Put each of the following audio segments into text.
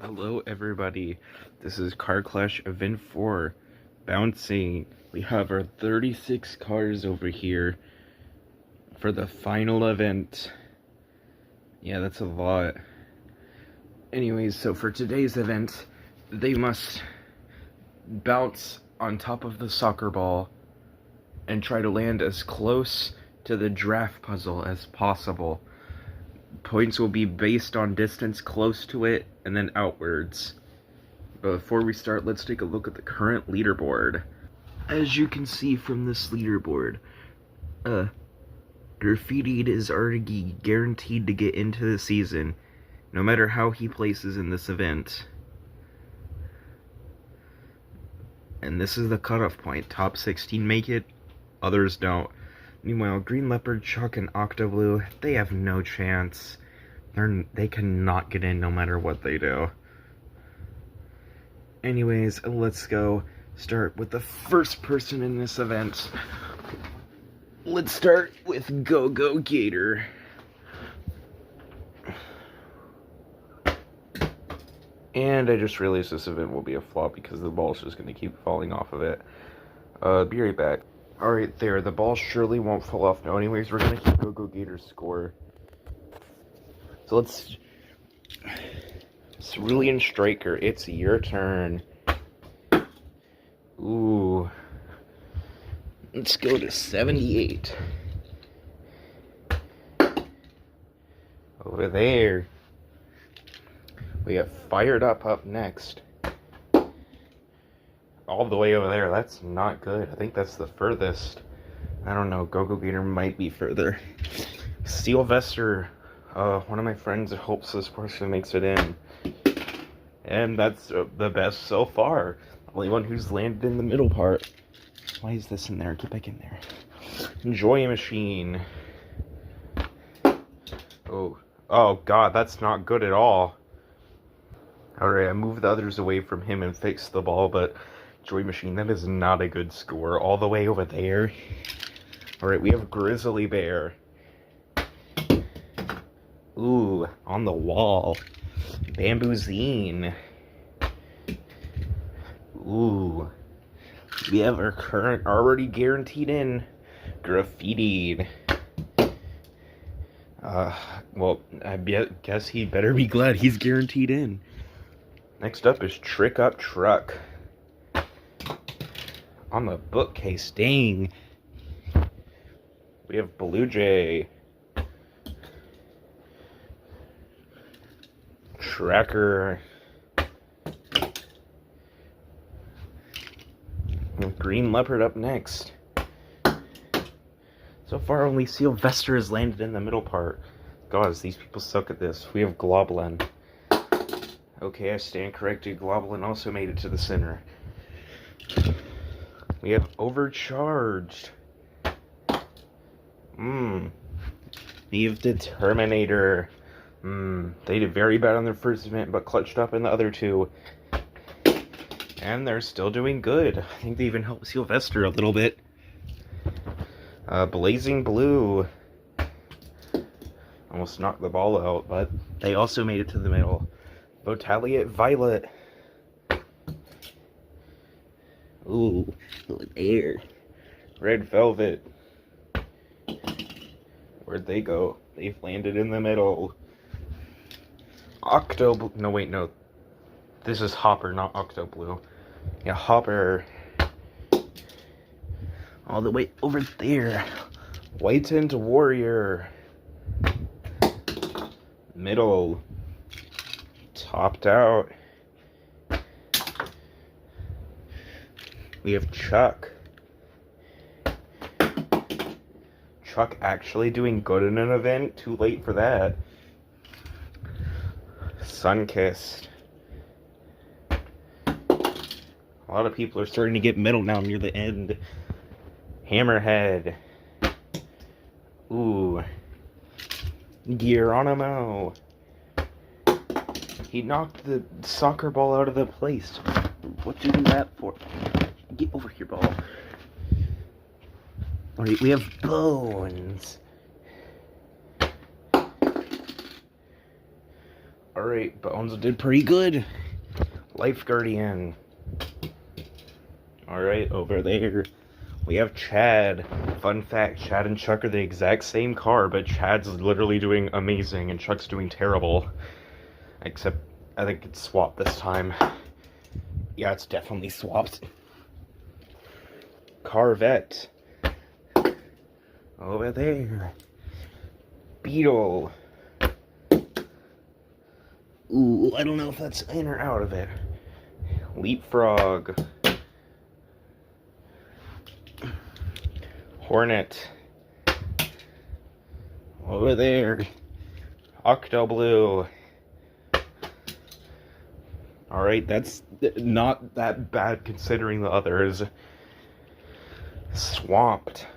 Hello everybody, this is Car Clash Event 4, bouncing. We have our 36 cars over here for the final event. Yeah, that's a lot. Anyways, so for today's event, they must bounce on top of the soccer ball and try to land as close to the draft puzzle as possible. Points will be based on distance close to it and then outwards. But before we start, let's take a look at the current leaderboard. As you can see from this leaderboard, Graffiti'd is already guaranteed to get into the season, no matter how he places in this event. And this is the cutoff point. Top 16 make it, others don't. Meanwhile, Green Leopard, Chuck, and Octoblue, they have no chance. They cannot get in no matter what they do. Anyways, let's go start with the first person in this event. Let's start with Go Gator. And I just realized this event will be a flop because the ball's just going to keep falling off of it. Be right back. Alright, there. The ball surely won't fall off now. Anyways, we're going to keep Go Gator's score. So let's... Cerulean Striker, it's your turn. Ooh. Let's go to 78. Over there. We have Fired Up next. All the way over there. That's not good. I think that's the furthest. I don't know. Go Gator might be further. Sealvester. One of my friends hopes this person makes it in. And that's the best so far. Only one who's landed in the middle part. Why is this in there? Get back in there. Enjoy Machine. Oh god, that's not good at all. Alright, I moved the others away from him and fixed the ball, but Joy Machine, that is not a good score. All the way over there. Alright, we have Grizzly Bear. Ooh, on the wall. Bamboosuine. Ooh. We have our current already guaranteed in Graffiti'd. Well, I guess he better be glad he's guaranteed in. Next up is Trickup Truck. On the bookcase, dang. We have Blue Jay. Tracker. Green Leopard up next. So far, only Sealvester has landed in the middle part. Guys, these people suck at this. We have Globlin. Okay, I stand corrected. Globlin also made it to the center. We have Overcharged. We have Determinator. They did very bad on their first event, but clutched up in the other two. And they're still doing good. I think they even helped Sealvester a little bit. Blazing Blue. Almost knocked the ball out, but they also made it to the middle. Votaliate Violet. Ooh, there. Red Velvet. Where'd they go? They've landed in the middle. Octoblue. No, wait, no. This is Hopper, not Octoblue. Yeah, Hopper. All the way over there. Whitened Warrior. Middle. Topped out. We have Chuck. Chuck actually doing good in an event. Too late for that. Sunkist. A lot of people are starting to get middle now near the end. Hammerhead. Ooh. Gearonimo. He knocked the soccer ball out of the place. What'd you do that for? Get over here, ball. Alright, we have Bones. Alright, Bones did pretty good. Life Guardian. Alright, over there we have Chad. Fun fact, Chad and Chuck are the exact same car, but Chad's literally doing amazing and Chuck's doing terrible. Except, I think it's swapped this time. Yeah, it's definitely swapped. Carvette. Over there. Beetle. Ooh, I don't know if that's in or out of it. Leapfrog. Hornet. Over there. Octoblue. Alright, that's not that bad considering the others. Swamped.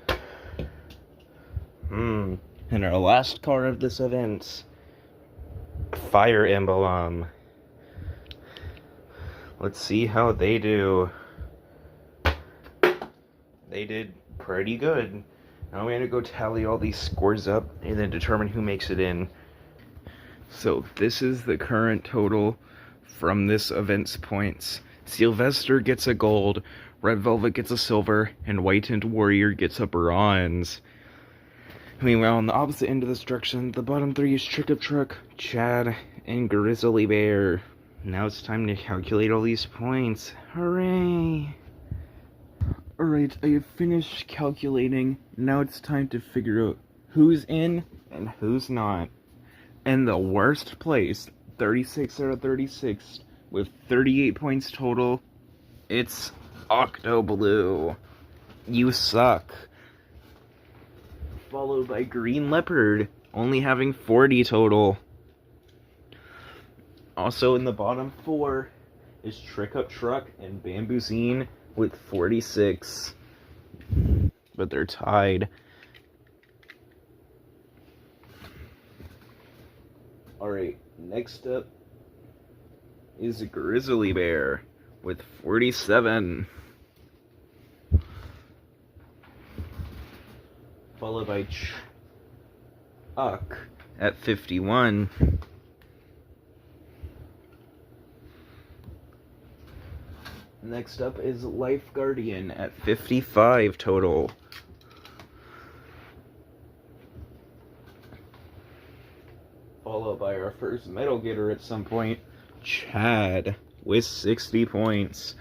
And our last card of this event. Fire Emblem. Let's see how they do. They did pretty good. Now we're gonna go tally all these scores up and then determine who makes it in. So this is the current total from this event's points. Sealvester gets a gold, Red Velvet gets a silver, and Whitened Warrior gets a bronze. Meanwhile, on the opposite end of this direction, the bottom three is Trickup Truck, Chad, and Grizzly Bear. Now it's time to calculate all these points. Hooray! Alright, I have finished calculating. Now it's time to figure out who's in and who's not. And the worst place, 36 out of 36, with 38 points total, it's Octoblue. You suck. Followed by Green Leopard, only having 40 total. Also in the bottom four is Trickup Truck and Bamboosuine with 46. But they're tied. Alright, next up is Grizzly Bear with 47. Followed by Chuck at 51. Next up is Life Guardian at 55 total. Followed by our first medal getter at some point, Chad, with 60 points.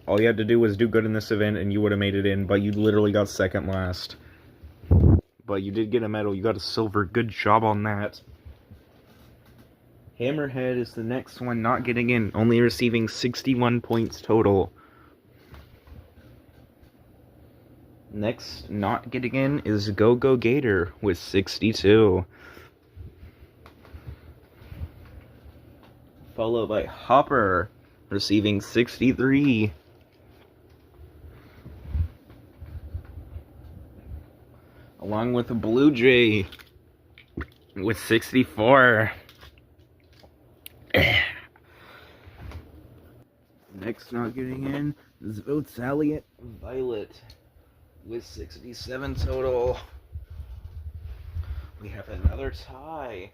All you had to do was do good in this event and you would have made it in, but you literally got second last. But you did get a medal, you got a silver, good job on that. Hammerhead is the next one not getting in, only receiving 61 points total. Next not getting in is Go Gator with 62. Followed by Hopper, receiving 63. Along with Blue Jay with 64. Next not getting in is Votaliate Violet with 67 total. We have another tie.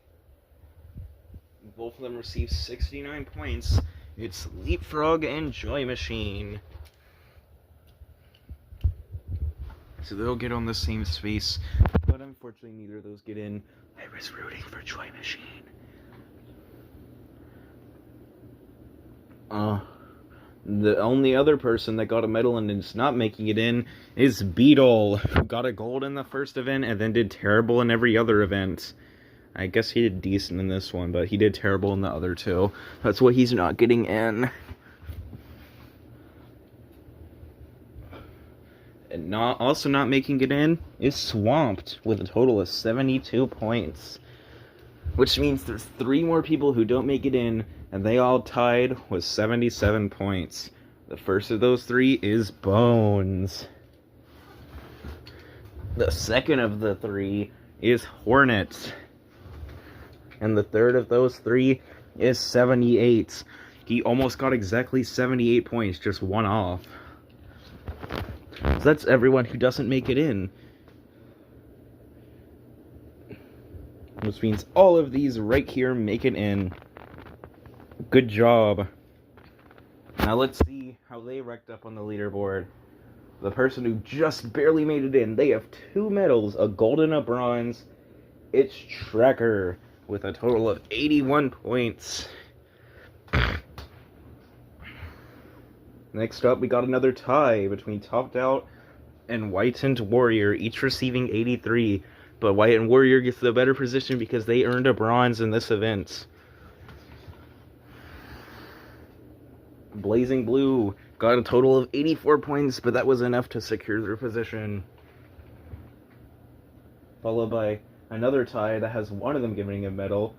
Both of them receive 69 points. It's Leapfrog and Joy Machine. So they'll get on the same space. But unfortunately neither of those get in. I was rooting for Joy Machine. The only other person that got a medal and is not making it in is Beetle, who got a gold in the first event and then did terrible in every other event. I guess he did decent in this one, but he did terrible in the other two. That's why he's not getting in. And also not making it in is Swamped, with a total of 72 points. Which means there's 3 more people who don't make it in, and they all tied with 77 points. The first of those 3 is Bones. The second of the 3 is Hornet. And the third of those 3 is 78. He almost got exactly 78 points, just one off. So that's everyone who doesn't make it in. Which means all of these right here make it in. Good job. Now let's see how they racked up on the leaderboard. The person who just barely made it in, they have 2 medals, a gold and a bronze. It's Tracker with a total of 81 points. Next up, we got another tie between Topped Out and Whitened Warrior, each receiving 83. But Whitened Warrior gets the better position because they earned a bronze in this event. Blazing Blue got a total of 84 points, but that was enough to secure their position. Followed by another tie that has one of them giving a medal,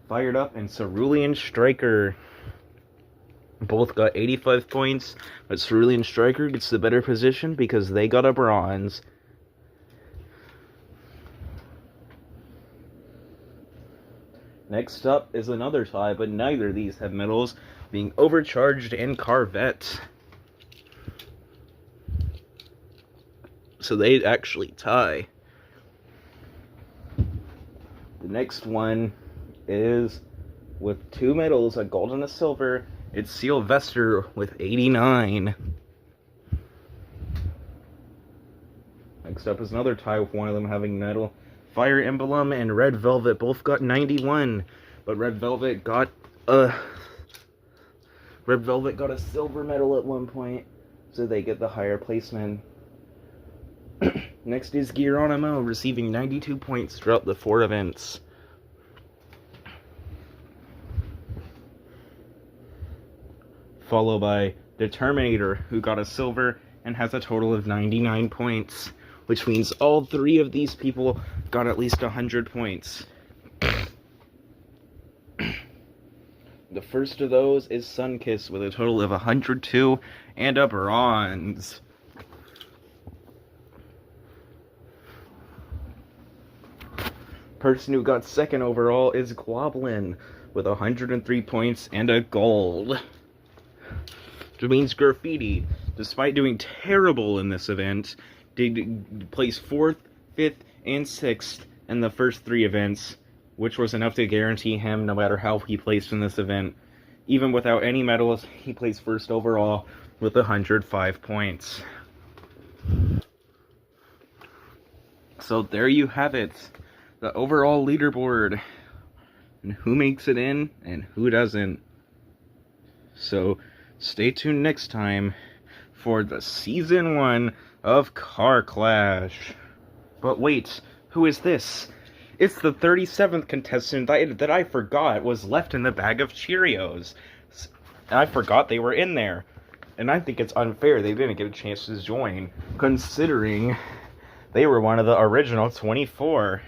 Fired Up and Cerulean Striker. Both got 85 points, but Cerulean Striker gets the better position because they got a bronze. Next up is another tie, but neither of these have medals, being Overcharged and Carvette. So they actually tie. The next one is with 2 medals, a gold and a silver. It's Sealvester with 89. Next up is another tie with one of them having medal. Fire Emblem and Red Velvet both got 91, but Red Velvet got a silver medal at one point, so they get the higher placement. Next is Gearonimo, receiving 92 points throughout the 4 events. Followed by Determinator, who got a silver and has a total of 99 points, which means all 3 of these people got at least 100 points. The first of those is Sunkist with a total of 102 and a bronze. Person who got second overall is Globlin with 103 points and a gold. Which means Graffiti'd, despite doing terrible in this event, did place 4th, 5th, and 6th in the first 3 events, which was enough to guarantee him no matter how he placed in this event. Even without any medals, he placed 1st overall with 105 points. So there you have it, the overall leaderboard, and who makes it in and who doesn't. So stay tuned next time for the Season 1 of Car Clash. But wait, who is this? It's the 37th contestant that I forgot was left in the bag of Cheerios. I forgot they were in there. And I think it's unfair they didn't get a chance to join, considering they were one of the original 24.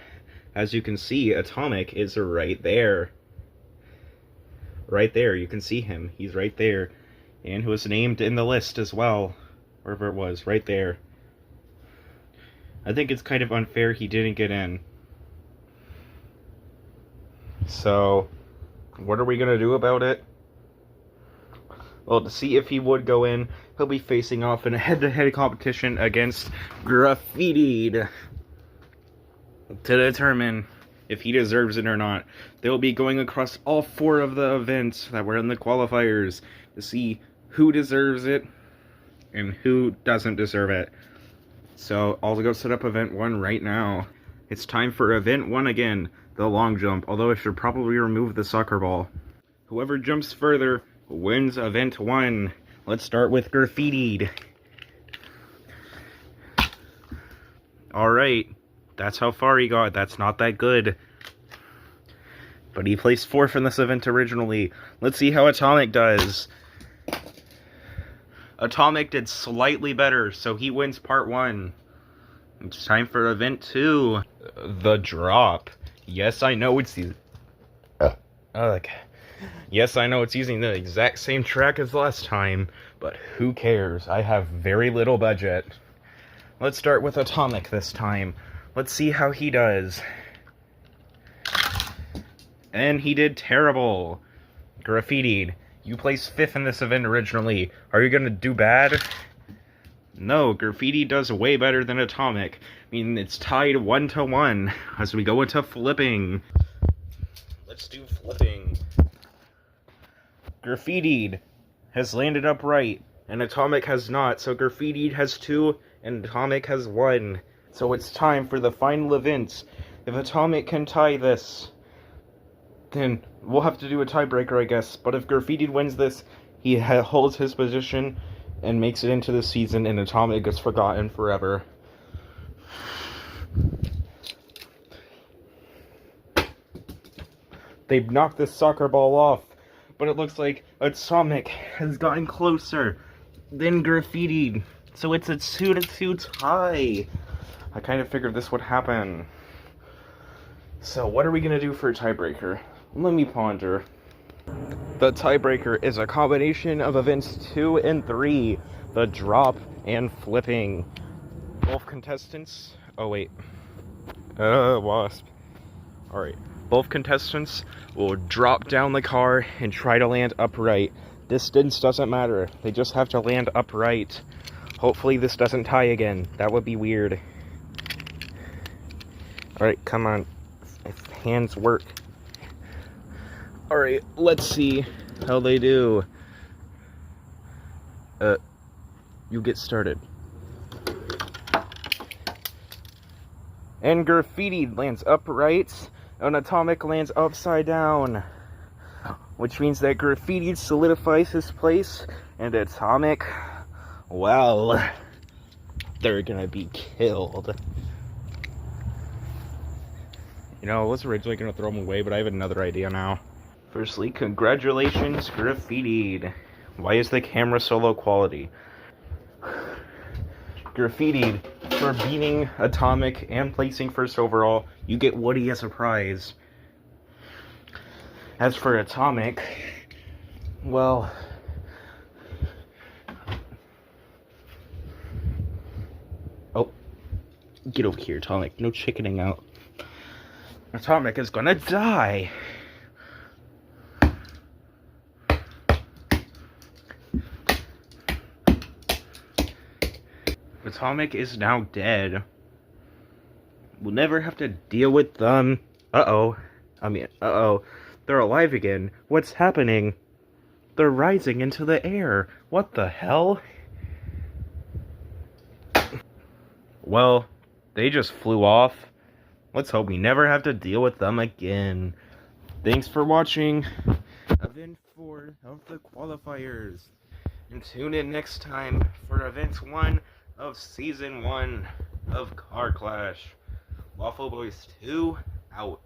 As you can see, Atomic is right there. Right there, you can see him. He's right there. And who was named in the list as well. Wherever it was, right there. I think it's kind of unfair he didn't get in. So, what are we going to do about it? Well, to see if he would go in, he'll be facing off in a head-to-head competition against Graffiti'd to determine if he deserves it or not. They'll be going across all 4 of the events that were in the qualifiers to see who deserves it and who doesn't deserve it. So I'll go set up event 1 right now. It's time for event 1 again, the long jump, although I should probably remove the soccer ball. Whoever jumps further wins event 1. Let's start with Graffiti'd. Alright, that's how far he got. That's not that good. But he placed 4th in this event originally. Let's see how Atomic does. Atomic did slightly better, so he wins part 1. It's time for event 2. The drop. Yes, I know it's using... Yes, I know it's using the exact same track as last time, but who cares? I have very little budget. Let's start with Atomic this time. Let's see how he does. And he did terrible. Graffiti'd, you placed 5th in this event originally. Are you gonna do bad? No, Graffiti'd does way better than Atomic. I mean, it's tied 1-1 as we go into flipping. Let's do flipping. Graffiti'd has landed upright, and Atomic has not. So Graffiti'd has 2, and Atomic has 1. So it's time for the final event. If Atomic can tie this, then we'll have to do a tiebreaker, I guess. But if Graffiti'd wins this, he holds his position and makes it into the season, and Atomic gets forgotten forever. They've knocked this soccer ball off, but it looks like Atomic has gotten closer than Graffiti'd. So it's a 2-2 tie. I kind of figured this would happen. So what are we going to do for a tiebreaker? Let me ponder. The tiebreaker is a combination of events 2 and 3. The drop and flipping. Both contestants... Oh, wait. Wasp. Alright. Both contestants will drop down the car and try to land upright. Distance doesn't matter. They just have to land upright. Hopefully this doesn't tie again. That would be weird. Alright, come on. If hands work. Alright, let's see how they do. You get started. And Graffiti'd lands upright, and Atomic lands upside down. Which means that Graffiti'd solidifies his place, and Atomic, well, they're gonna be killed. You know, I was originally gonna throw them away, but I have another idea now. Firstly, congratulations, Graffiti'd. Why is the camera so low quality? Graffiti'd, for beating Atomic and placing first overall, you get Woody as a prize. As for Atomic, well... Oh, get over here, Atomic. No chickening out. Atomic is gonna die! Atomic is now dead. We'll never have to deal with them. Uh-oh. They're alive again. What's happening? They're rising into the air. What the hell? Well, they just flew off. Let's hope we never have to deal with them again. Thanks for watching Event 4 of the qualifiers. And tune in next time for Event 1 of Season 1 of Car Clash. Waffle Boys 2 out.